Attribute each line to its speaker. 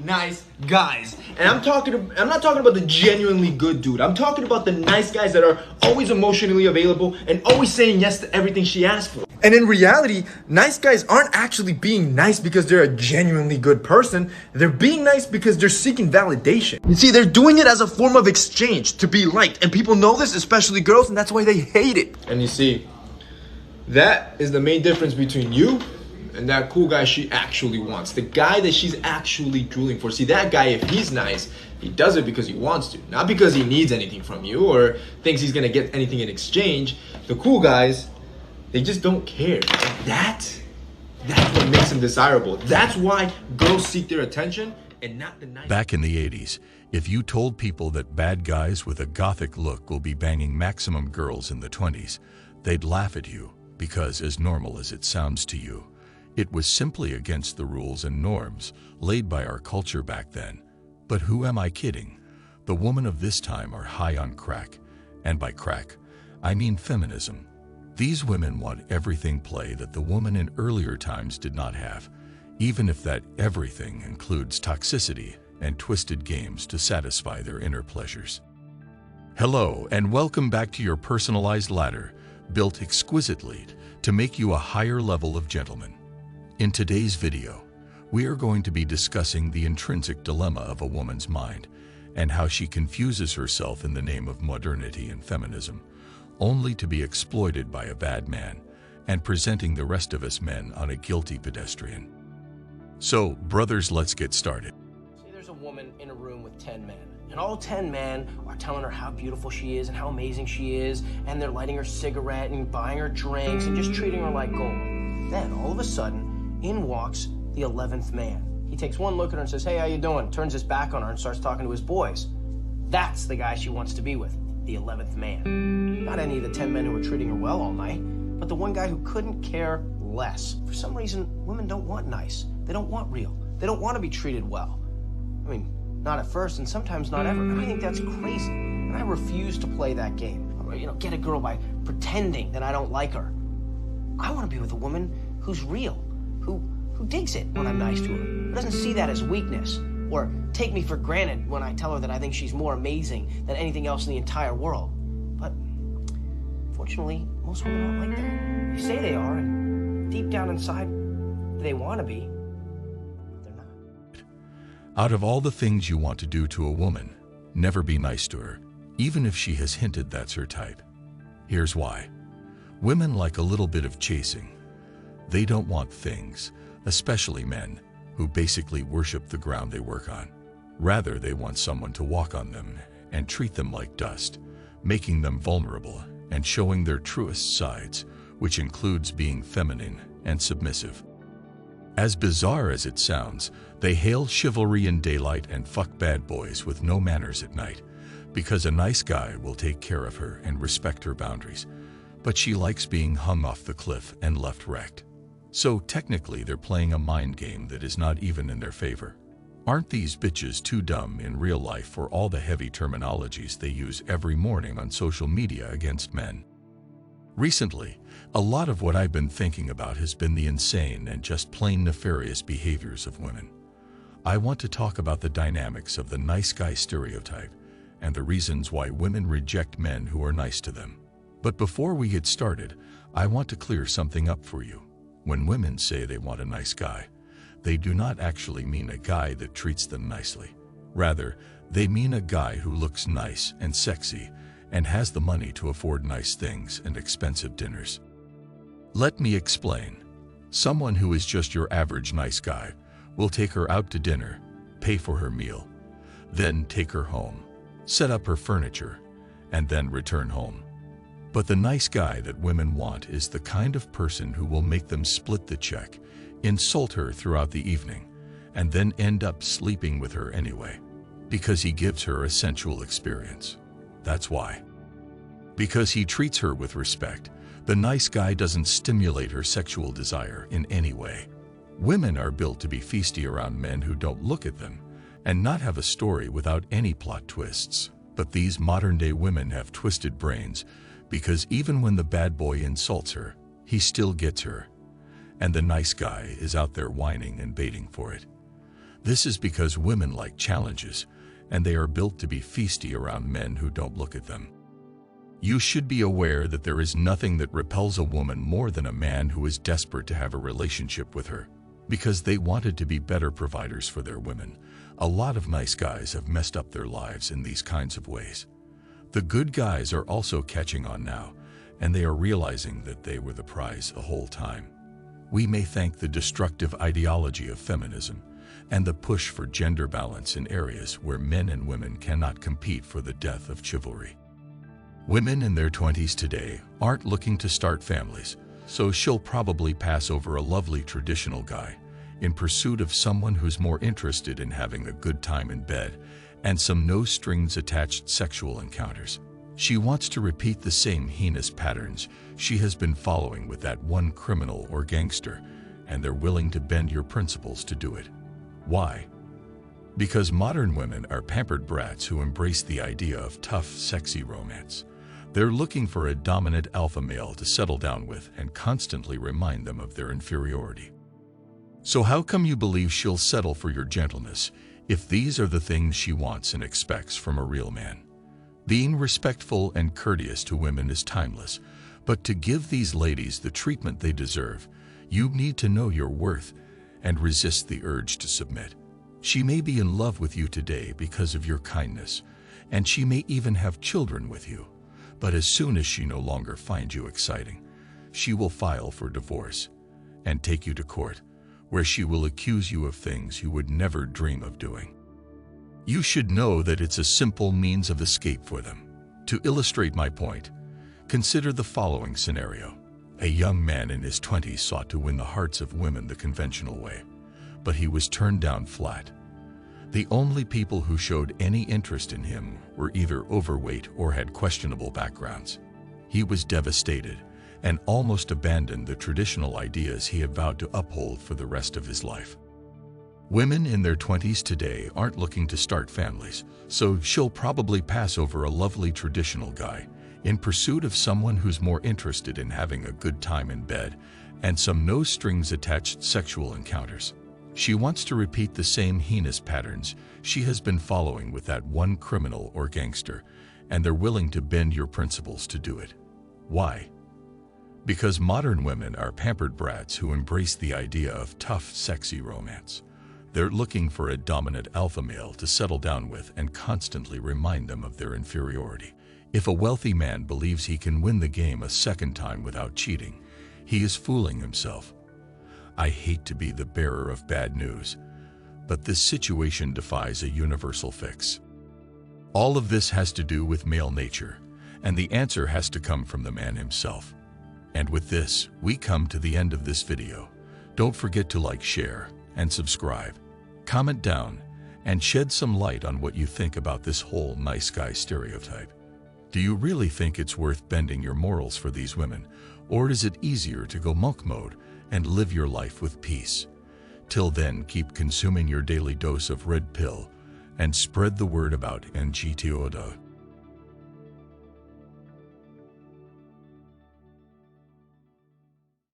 Speaker 1: nice guys. And I'm not talking about the genuinely good dude. I'm talking about the nice guys that are always emotionally available and always saying yes to everything she asks for. And in reality, nice guys aren't actually being nice because they're a genuinely good person. They're being nice because they're seeking validation. You see, they're doing it as a form of exchange to be liked. And people know this, especially girls, and that's why they hate it. And you see, that is the main difference between you and that cool guy she actually wants. The guy that she's actually drooling for. See, that guy, if he's nice, he does it because he wants to. Not because he needs anything from you or thinks he's gonna get anything in exchange. The cool guys, they just don't care. That's what makes them desirable. That's why girls seek their attention and not the nice.
Speaker 2: Back in the 80s, if you told people that bad guys with a gothic look will be banging maximum girls in the 20s, they'd laugh at you because, as normal as it sounds to you, it was simply against the rules and norms laid by our culture back then. But who am I kidding? The women of this time are high on crack. And by crack, I mean feminism. These women want everything play that the woman in earlier times did not have, even if that everything includes toxicity and twisted games to satisfy their inner pleasures. Hello, and welcome back to your personalized ladder, built exquisitely to make you a higher level of gentleman. In today's video, we are going to be discussing the intrinsic dilemma of a woman's mind and how she confuses herself in the name of modernity and feminism, only to be exploited by a bad man and presenting the rest of us men on a guilty pedestrian. So, brothers, let's get started.
Speaker 3: Say there's a woman in a room with 10 men, and all 10 men are telling her how beautiful she is and how amazing she is, and they're lighting her cigarette and buying her drinks and just treating her like gold. Then, all of a sudden, in walks the 11th man. He takes one look at her and says, "Hey, how you doing?" Turns his back on her and starts talking to his boys. That's the guy she wants to be with, the 11th man. Not any of the 10 men who were treating her well all night, but the one guy who couldn't care less. For some reason, women don't want nice. They don't want real. They don't want to be treated well. I mean, not at first, and sometimes not ever. I think that's crazy, and I refuse to play that game. Get a girl by pretending that I don't like her. I want to be with a woman who's real, who digs it when I'm nice to her, who doesn't see that as weakness, or take me for granted when I tell her that I think she's more amazing than anything else in the entire world. But fortunately, most women aren't like that. They say they are, and deep down inside, they want to be. They're not.
Speaker 2: Out of all the things you want to do to a woman, never be nice to her, even if she has hinted that's her type. Here's why. Women like a little bit of chasing. They don't want things, especially men, who basically worship the ground they work on. Rather, they want someone to walk on them and treat them like dust, making them vulnerable and showing their truest sides, which includes being feminine and submissive. As bizarre as it sounds, they hail chivalry in daylight and fuck bad boys with no manners at night, because a nice guy will take care of her and respect her boundaries, but she likes being hung off the cliff and left wrecked. So technically they're playing a mind game that is not even in their favor. Aren't these bitches too dumb in real life for all the heavy terminologies they use every morning on social media against men? Recently, a lot of what I've been thinking about has been the insane and just plain nefarious behaviors of women. I want to talk about the dynamics of the nice guy stereotype and the reasons why women reject men who are nice to them. But before we get started, I want to clear something up for you. When women say they want a nice guy, they do not actually mean a guy that treats them nicely. Rather, they mean a guy who looks nice and sexy and has the money to afford nice things and expensive dinners. Let me explain. Someone who is just your average nice guy will take her out to dinner, pay for her meal, then take her home, set up her furniture, and then return home. But the nice guy that women want is the kind of person who will make them split the check, insult her throughout the evening, and then end up sleeping with her anyway, because he gives her a sensual experience. That's why. Because he treats her with respect, the nice guy doesn't stimulate her sexual desire in any way. Women are built to be feisty around men who don't look at them, and not have a story without any plot twists. But these modern-day women have twisted brains, because even when the bad boy insults her, he still gets her, and the nice guy is out there whining and baiting for it. This is because women like challenges, and they are built to be feisty around men who don't look at them. You should be aware that there is nothing that repels a woman more than a man who is desperate to have a relationship with her, because they wanted to be better providers for their women. A lot of nice guys have messed up their lives in these kinds of ways. The good guys are also catching on now, and they are realizing that they were the prize the whole time. We may thank the destructive ideology of feminism and the push for gender balance in areas where men and women cannot compete for the death of chivalry. Women in their 20s today aren't looking to start families, so she'll probably pass over a lovely traditional guy in pursuit of someone who's more interested in having a good time in bed and some no-strings-attached sexual encounters. She wants to repeat the same heinous patterns she has been following with that one criminal or gangster, and they're willing to bend your principles to do it. Why? Because modern women are pampered brats who embrace the idea of tough, sexy romance. They're looking for a dominant alpha male to settle down with and constantly remind them of their inferiority. So how come you believe she'll settle for your gentleness if these are the things she wants and expects from a real man? Being respectful and courteous to women is timeless, but to give these ladies the treatment they deserve, you need to know your worth and resist the urge to submit. She may be in love with you today because of your kindness, and she may even have children with you. But as soon as she no longer finds you exciting, she will file for divorce and take you to court, where she will accuse you of things you would never dream of doing. You should know that it's a simple means of escape for them. To illustrate my point, consider the following scenario. A young man in his 20s sought to win the hearts of women the conventional way, but he was turned down flat. The only people who showed any interest in him were either overweight or had questionable backgrounds. He was devastated and almost abandoned the traditional ideas he had vowed to uphold for the rest of his life. Women in their 20s today aren't looking to start families, so she'll probably pass over a lovely traditional guy in pursuit of someone who's more interested in having a good time in bed and some no-strings-attached sexual encounters. She wants to repeat the same heinous patterns she has been following with that one criminal or gangster, and they're willing to bend your principles to do it. Why? Because modern women are pampered brats who embrace the idea of tough, sexy romance. They're looking for a dominant alpha male to settle down with and constantly remind them of their inferiority. If a wealthy man believes he can win the game a second time without cheating, he is fooling himself. I hate to be the bearer of bad news, but this situation defies a universal fix. All of this has to do with male nature, and the answer has to come from the man himself. And with this, we come to the end of this video. Don't forget to like, share, and subscribe. Comment down and shed some light on what you think about this whole nice guy stereotype. Do you really think it's worth bending your morals for these women, or is it easier to go monk mode and live your life with peace? Till then, keep consuming your daily dose of red pill and spread the word about Mgtow.